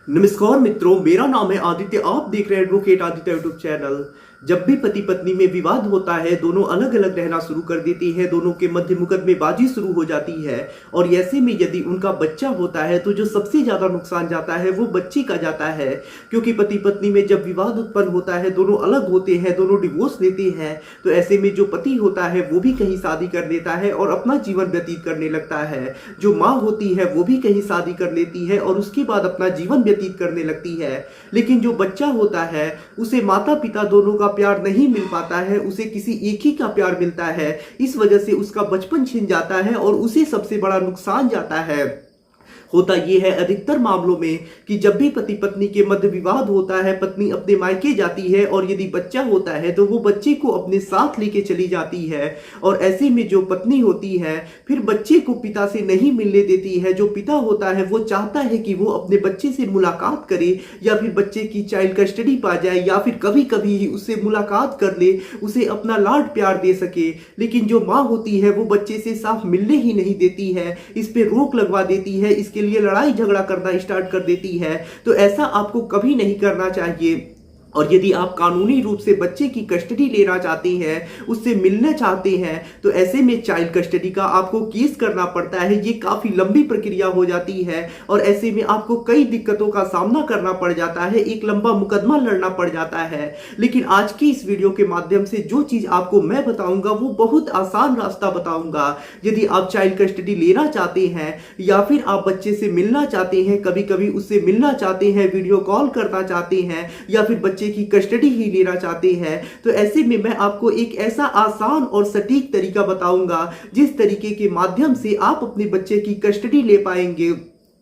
नमस्कार मित्रों, मेरा नाम है आदित्य। आप देख रहे हैं एडवोकेट आदित्य यूट्यूब चैनल। जब भी पति पत्नी में विवाद होता है, दोनों अलग अलग रहना शुरू कर देती है, दोनों के मध्य मुकदमेबाजी शुरू हो जाती है। और ऐसे में यदि उनका बच्चा होता है तो जो सबसे ज्यादा नुकसान जाता है वो बच्चे का जाता है। क्योंकि पति पत्नी में जब विवाद उत्पन्न होता है, दोनों अलग होते हैं, दोनों डिवोर्स लेते हैं, तो ऐसे में जो पति होता है वो भी कहीं शादी कर लेता है और अपना जीवन व्यतीत करने लगता है। जो माँ होती है वो भी कहीं शादी कर लेती है और उसके बाद अपना जीवन व्यतीत करने लगती है। लेकिन जो बच्चा होता है उसे माता पिता दोनों का प्यार नहीं मिल पाता है, उसे किसी एक ही का प्यार मिलता है। इस वजह से उसका बचपन छिन जाता है और उसे सबसे बड़ा नुकसान जाता है। होता यह है अधिकतर मामलों में कि जब भी पति पत्नी के मध्य विवाद होता है, पत्नी अपने मायके जाती है और यदि बच्चा होता है तो वो बच्चे को अपने साथ लेके चली जाती है। और ऐसे में जो पत्नी होती है फिर बच्चे को पिता से नहीं मिलने देती है। जो पिता होता है वो चाहता है कि वो अपने बच्चे से मुलाकात करे या फिर बच्चे की चाइल्ड कस्टडी पा जाए या फिर कभी कभी ही उससे मुलाकात कर ले, उसे अपना लाड प्यार दे सके। लेकिन जो माँ होती है वो बच्चे से साफ मिलने ही नहीं देती है, इस पे रोक लगवा देती है, इसके लिए लड़ाई झगड़ा करना स्टार्ट कर देती है। तो ऐसा आपको कभी नहीं करना चाहिए। और यदि आप कानूनी रूप से बच्चे की कस्टडी लेना चाहते हैं, उससे मिलना चाहते हैं, तो ऐसे में चाइल्ड कस्टडी का आपको केस करना पड़ता है। ये काफ़ी लंबी प्रक्रिया हो जाती है और ऐसे में आपको कई दिक्कतों का सामना करना पड़ जाता है, एक लंबा मुकदमा लड़ना पड़ जाता है। लेकिन आज की इस वीडियो के माध्यम से जो चीज़ आपको मैं बताऊंगा वो बहुत आसान रास्ता बताऊंगा। यदि आप चाइल्ड कस्टडी लेना चाहते हैं या फिर आप बच्चे से मिलना चाहते हैं, कभी कभी उससे मिलना चाहते हैं, वीडियो कॉल करना चाहते हैं या फिर बच्चे की कस्टडी ही लेना चाहते हैं, तो ऐसे में मैं आपको एक ऐसा आसान और सटीक तरीका बताऊंगा जिस तरीके के माध्यम से आप अपने बच्चे की कस्टडी ले पाएंगे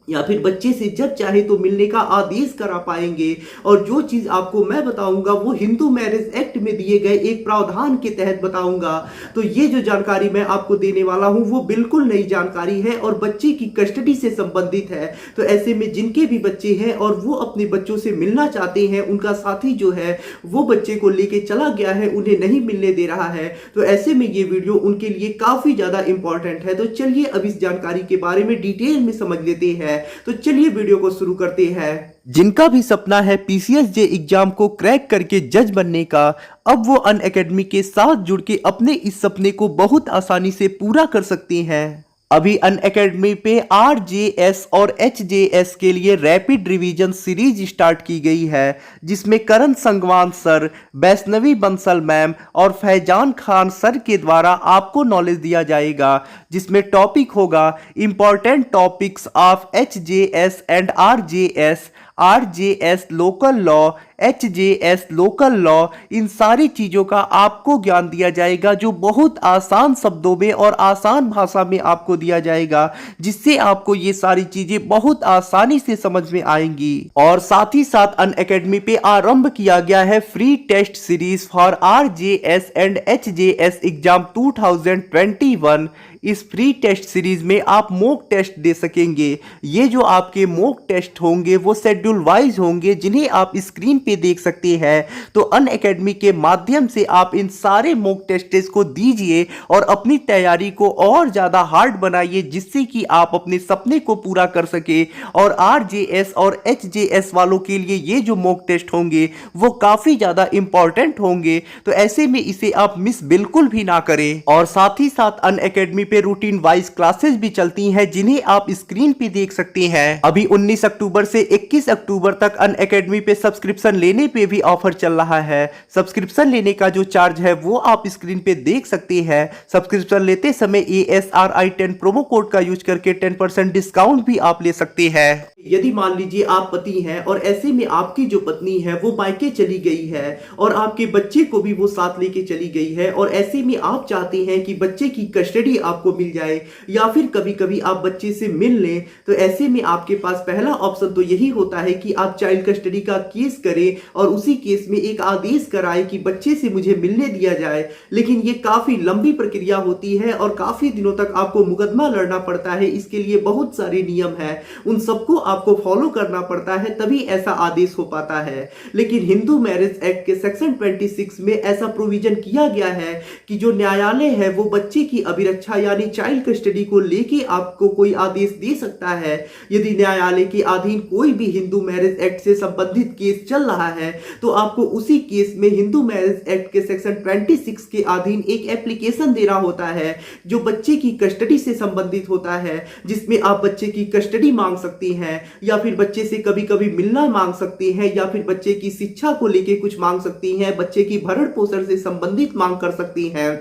या फिर बच्चे से जब चाहे तो मिलने का आदेश करा पाएंगे। और जो चीज आपको मैं बताऊंगा वो हिंदू मैरिज एक्ट में दिए गए एक प्रावधान के तहत बताऊंगा। तो ये जो जानकारी मैं आपको देने वाला हूं वो बिल्कुल नई जानकारी है और बच्चे की कस्टडी से संबंधित है। तो ऐसे में जिनके भी बच्चे हैं और वो अपने बच्चों से मिलना चाहते हैं, उनका साथी जो है वो बच्चे को लेके चला गया है, उन्हें नहीं मिलने दे रहा है, तो ऐसे में ये वीडियो उनके लिए काफी ज्यादा इंपॉर्टेंट है। तो चलिए अब इस जानकारी के बारे में डिटेल में समझ लेते हैं। तो चलिए वीडियो को शुरू करते हैं। जिनका भी सपना है पीसीएसजे एग्जाम को क्रैक करके जज बनने का, अब वो अनअकैडमी के साथ जुड़ के अपने इस सपने को बहुत आसानी से पूरा कर सकते हैं। अभी अनअकैडमी पे आरजेएस और एचजेएस के लिए रैपिड रिवीजन सीरीज स्टार्ट की गई है, जिसमें करण संगवान सर, वैष्णवी बंसल मैम और फैजान खान सर के द्वारा आपको नॉलेज दिया जाएगा। जिसमें टॉपिक होगा important topics of HJS and RJS, RJS local law, HJS local law. इन सारी चीज़ों का आपको ज्ञान दिया जाएगा जो बहुत आसान शब्दों में और आसान भाषा में आपको दिया जाएगा, जिससे आपको ये सारी चीज़ें बहुत आसानी से समझ में आएंगी। और साथ ही साथ अनअकैडमी पे आरंभ किया गया है free test series for RJS and HJS exam 2021। इस फ्री टेस्ट सीरीज में आप मॉक टेस्ट दे सकेंगे। ये जो आपके मॉक टेस्ट होंगे वो शेड्यूल वाइज होंगे, जिन्हें आप स्क्रीन पे देख सकते हैं। तो अनअकैडमी के माध्यम से आप इन सारे मॉक टेस्ट को दीजिए और अपनी तैयारी को और ज़्यादा हार्ड बनाइए, जिससे कि आप अपने सपने को पूरा कर सके। और आरजेएस और एचजेएस वालों के लिए ये जो मॉक टेस्ट होंगे वो काफ़ी ज़्यादा इंपॉर्टेंट होंगे, तो ऐसे में इसे आप मिस बिल्कुल भी ना करें। और साथ ही साथ अनअकैडमी पे रूटीन वाइज क्लासेस भी चलती हैं, जिन्हें आप स्क्रीन पे देख सकते हैं। अभी 19 अक्टूबर से 21 अक्टूबर तक अनअकैडमी पे सब्सक्रिप्शन लेने पे भी ऑफर चल रहा है। सब्सक्रिप्शन लेने का जो चार्ज है वो आप स्क्रीन पे देख सकते हैं। सब्सक्रिप्शन लेते समय ASRI10 प्रोमो कोड का यूज करके 10% डिस्काउंट भी आप ले सकते हैं। यदि मान लीजिए आप पति हैं और ऐसे में आपकी जो पत्नी है वो मायके चली गई है और आपके बच्चे को भी वो साथ लेके चली गई है, और ऐसे में आप चाहते हैं कि बच्चे की कस्टडी आपको मिल जाए या फिर कभी कभी आप बच्चे से मिल लें, तो ऐसे में आपके पास पहला ऑप्शन तो यही होता है कि आप चाइल्ड कस्टडी का केस करें और उसी केस में एक आदेश कराएं कि बच्चे से मुझे मिलने दिया जाए। लेकिन ये काफी लंबी प्रक्रिया होती है और काफी दिनों तक आपको मुकदमा लड़ना पड़ता है। इसके लिए बहुत सारे नियम है, उन सबको आपको फॉलो करना पड़ता है, तभी ऐसा आदेश हो पाता है। लेकिन हिंदू मैरिज एक्ट के सेक्शन 26 में ऐसा प्रोविजन किया गया है कि जो न्यायालय है वो बच्चे की अभिरक्षा यानी चाइल्ड कस्टडी को लेके आपको कोई आदेश दे सकता है। यदि न्यायालय के अधीन कोई भी हिंदू मैरिज एक्ट से संबंधित केस चल रहा है तो आपको उसी केस में हिंदू मैरिज एक्ट के सेक्शन 26 के अधीन एक एप्लीकेशन देना होता है जो बच्चे की कस्टडी से संबंधित होता है, जिसमें आप बच्चे की कस्टडी मांग सकती हैं या फिर बच्चे से कभी कभी मिलना मांग सकती हैं या फिर बच्चे की शिक्षा को लेके कुछ मांग सकती हैं, बच्चे की भरण पोषण से संबंधित मांग कर सकती हैं।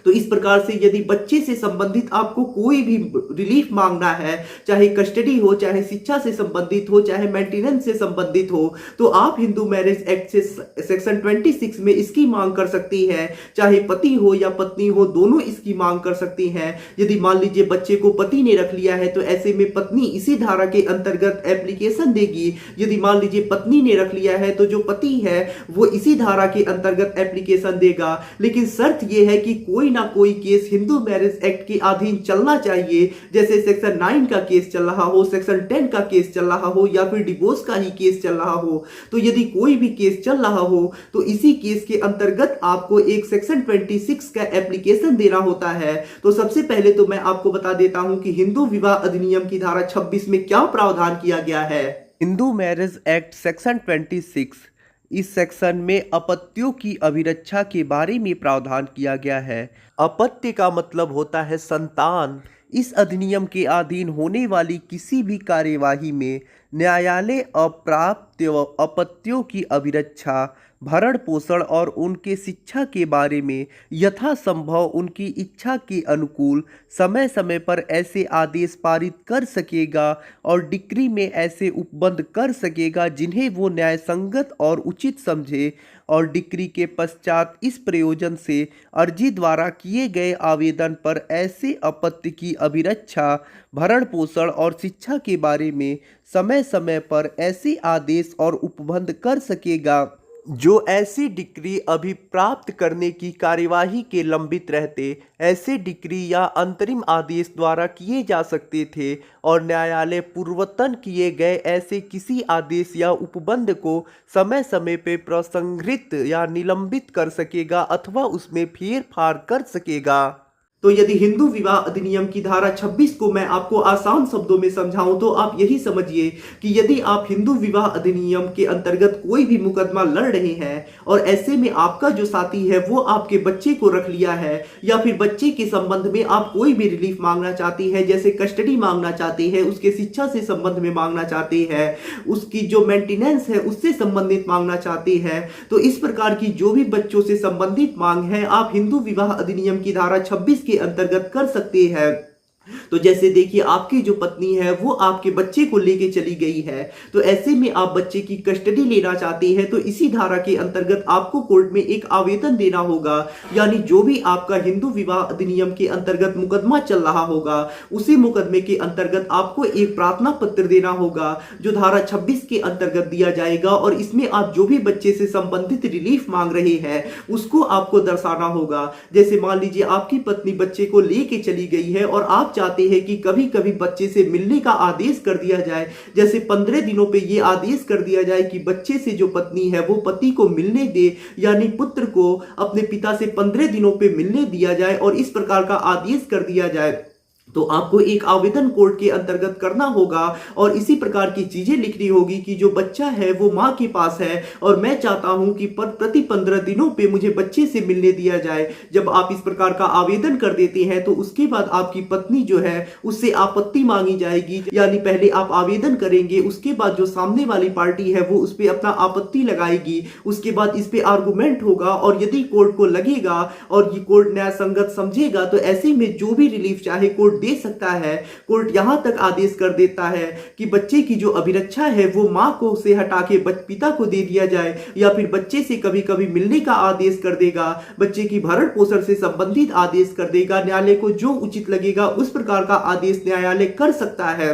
तो इस प्रकार से यदि बच्चे से संबंधित आपको कोई भी रिलीफ मांगना है, चाहे कस्टडी हो, चाहे शिक्षा से संबंधित हो, चाहे मेंटेनेंस से संबंधित हो, तो आप हिंदू मैरिज एक्ट से सेक्शन 26 में इसकी मांग कर सकती है। चाहे पति हो या पत्नी हो, दोनों इसकी मांग कर सकती हैं। यदि मान लीजिए बच्चे को पति ने रख लिया है तो ऐसे में पत्नी इसी धारा के अंतर्गत एप्लीकेशन देगी। यदि मान लीजिए पत्नी ने रख लिया है तो जो पति है वो इसी धारा के अंतर्गत एप्लीकेशन देगा। लेकिन शर्त यह है कि कोई ना कोई केस हिंदू मैरिज एक्ट के अधीन चलना चाहिए, जैसे सेक्शन 9 का केस चल रहा हो, सेक्शन 10 का केस चल रहा हो या फिर डिवोर्स का ही केस चल रहा हो। तो यदि कोई भी केस चल रहा हो तो इसी केस के अंतर्गत आपको एक सेक्शन 26 का एप्लीकेशन देना होता है। तो सबसे पहले तो मैं आपको बता देता हूं कि हिंदू विवाह अधिनियम की धारा 26 में क्या प्रावधान किया गया है। हिंदू मैरिज एक्ट सेक्शन 26, इस सेक्शन में अपत्यों की अभिरक्षा के बारे में प्रावधान किया गया है। अपत्य का मतलब होता है संतान। इस अधिनियम के अधीन होने वाली किसी भी कार्यवाही में न्यायालय अप्राप्त अपत्यों की अभिरक्षा, भरण पोषण और उनके शिक्षा के बारे में यथासंभव उनकी इच्छा के अनुकूल समय समय पर ऐसे आदेश पारित कर सकेगा और डिक्री में ऐसे उपबंध कर सकेगा जिन्हें वो न्यायसंगत और उचित समझे, और डिक्री के पश्चात इस प्रयोजन से अर्जी द्वारा किए गए आवेदन पर ऐसे अपत्य की अभिरक्षा, भरण पोषण और शिक्षा के बारे में समय समय पर ऐसे आदेश और उपबंध कर सकेगा जो ऐसी डिक्री अभी प्राप्त करने की कार्यवाही के लंबित रहते ऐसे डिक्री या अंतरिम आदेश द्वारा किए जा सकते थे, और न्यायालय पूर्वतन किए गए ऐसे किसी आदेश या उपबंध को समय समय पर प्रसंहृत या निलंबित कर सकेगा अथवा उसमें फेर फार कर सकेगा। तो यदि हिंदू विवाह अधिनियम की धारा 26 को मैं आपको आसान शब्दों में समझाऊं तो आप यही समझिए कि यदि आप हिंदू विवाह अधिनियम के अंतर्गत कोई भी मुकदमा लड़ रहे हैं और ऐसे में आपका जो साथी है वो आपके बच्चे को रख लिया है या फिर बच्चे के संबंध में आप कोई भी रिलीफ मांगना चाहती है, जैसे कस्टडी मांगना चाहते हैं, उसके शिक्षा से संबंध में मांगना चाहते हैं, उसकी जो मेंटेनेंस है उससे संबंधित मांगना चाहते हैं, तो इस प्रकार की जो भी बच्चों से संबंधित मांग है आप हिंदू विवाह अधिनियम की धारा 26 के अंतर्गत कर सकते हैं। तो जैसे देखिए आपकी जो पत्नी है वो आपके बच्चे को लेके चली गई है, तो ऐसे में आप बच्चे की कस्टडी लेना चाहते हैं, तो इसी धारा के अंतर्गत आपको कोर्ट में एक आवेदन देना होगा। यानी जो भी आपका हिंदू विवाह अधिनियम के अंतर्गत मुकदमा चल रहा होगा उसी मुकदमे के अंतर्गत आपको एक प्रार्थना पत्र देना होगा जो धारा 26 के अंतर्गत दिया जाएगा, और इसमें आप जो भी बच्चे से संबंधित रिलीफ मांग रहे हैं उसको आपको दर्शाना होगा। जैसे मान लीजिए आपकी पत्नी बच्चे को लेके चली गई है और आप चाहते हैं कि कभी कभी बच्चे से मिलने का आदेश कर दिया जाए, जैसे 15 दिनों पे ये आदेश कर दिया जाए कि बच्चे से जो पत्नी है वो पति को मिलने दे, यानी पुत्र को अपने पिता से 15 दिनों पे मिलने दिया जाए और इस प्रकार का आदेश कर दिया जाए, तो आपको एक आवेदन कोर्ट के अंतर्गत करना होगा और इसी प्रकार की चीजें लिखनी होगी कि जो बच्चा है वो माँ के पास है और मैं चाहता हूं कि प्रति 15 दिनों पे मुझे बच्चे से मिलने दिया जाए। जब आप इस प्रकार का आवेदन कर देते हैं तो उसके बाद आपकी पत्नी जो है उससे आपत्ति मांगी जाएगी, यानी पहले आप आवेदन करेंगे, उसके बाद जो सामने वाली पार्टी है वो उस पर अपना आपत्ति लगाएगी, उसके बाद इस पे आर्गूमेंट होगा और यदि कोर्ट को लगेगा और ये कोर्ट न्याय संगत समझेगा तो ऐसे में जो भी रिलीफ चाहे कोर्ट दे सकता है। कोर्ट यहां तक आदेश कर देता है कि बच्चे की जो अभिरक्षा है वो मां को से हटा के पिता को दे दिया जाए, या फिर बच्चे से कभी कभी मिलने का आदेश कर देगा, बच्चे की भरण पोषण से संबंधित आदेश कर देगा। न्यायालय को जो उचित लगेगा उस प्रकार का आदेश न्यायालय कर सकता है।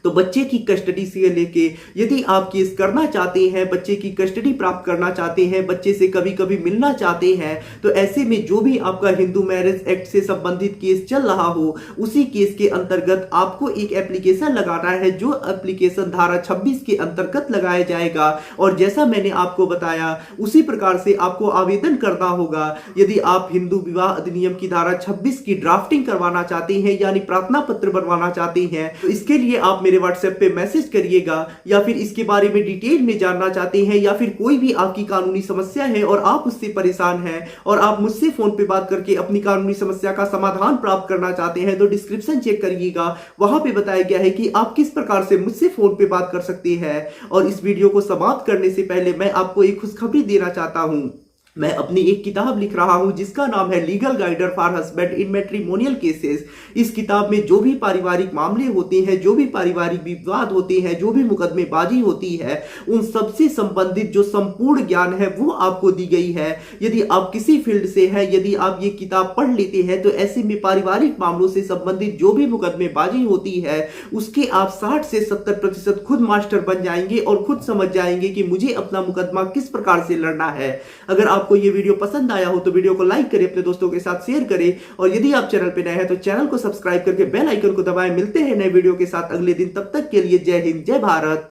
तो बच्चे की कस्टडी से लेके यदि आप केस करना चाहते हैं, बच्चे की कस्टडी प्राप्त करना चाहते हैं, बच्चे से कभी कभी मिलना चाहते हैं, तो ऐसे में जो भी आपका हिंदू मैरिज एक्ट से संबंधित केस चल रहा हो, उसी केस के अंतर्गत आपको एक एप्लीकेशन लगाना है, जो एप्लीकेशन धारा 26 के अंतर्गत लगाया जाएगा। और जैसा मैंने आपको बताया उसी प्रकार से आपको आवेदन करना होगा। यदि आप हिंदू विवाह अधिनियम की धारा 26 की ड्राफ्टिंग करवाना चाहते हैं, यानी प्रार्थना पत्र बनवाना चाहते हैं, तो इसके लिए आप मेरे व्हाट्सएप पे मैसेज करिएगा, या फिर इसके बारे में डिटेल में जानना चाहते हैं, या फिर कोई भी आपकी कानूनी समस्या है और आप उससे परेशान हैं और आप मुझसे फोन पे बात करके अपनी कानूनी समस्या का समाधान प्राप्त करना चाहते हैं, तो डिस्क्रिप्शन चेक करिएगा, वहां पे बताया गया है कि आप किस प्रकार से मुझसे फोन पे बात कर सकते हैं। और इस वीडियो को समाप्त करने से पहले मैं आपको एक खुशखबरी देना चाहता हूं। मैं अपनी एक किताब लिख रहा हूं जिसका नाम है legal guider for husband in matrimonial cases. इस किताब में जो भी पारिवारिक मामले होते हैं, जो भी पारिवारिक विवाद होते हैं, जो भी मुकदमेबाजी होती है, उन सबसे संबंधित जो संपूर्ण ज्ञान है वो आपको दी गई है। यदि आप किसी फील्ड से हैं, यदि आप ये किताब पढ़ लेते हैं, तो ऐसे में पारिवारिक मामलों से संबंधित जो भी मुकदमेबाजी होती है उसके आप 60 से 70% खुद मास्टर बन जाएंगे और खुद समझ जाएंगे कि मुझे अपना मुकदमा किस प्रकार से लड़ना है। अगर आपको ये वीडियो पसंद आया हो तो वीडियो को लाइक करें, अपने दोस्तों के साथ शेयर करें, और यदि आप चैनल पे नए हैं तो चैनल को सब्सक्राइब करके बेल आइकन को दबाएं। मिलते हैं नए वीडियो के साथ अगले दिन, तब तक के लिए जय हिंद, जय भारत।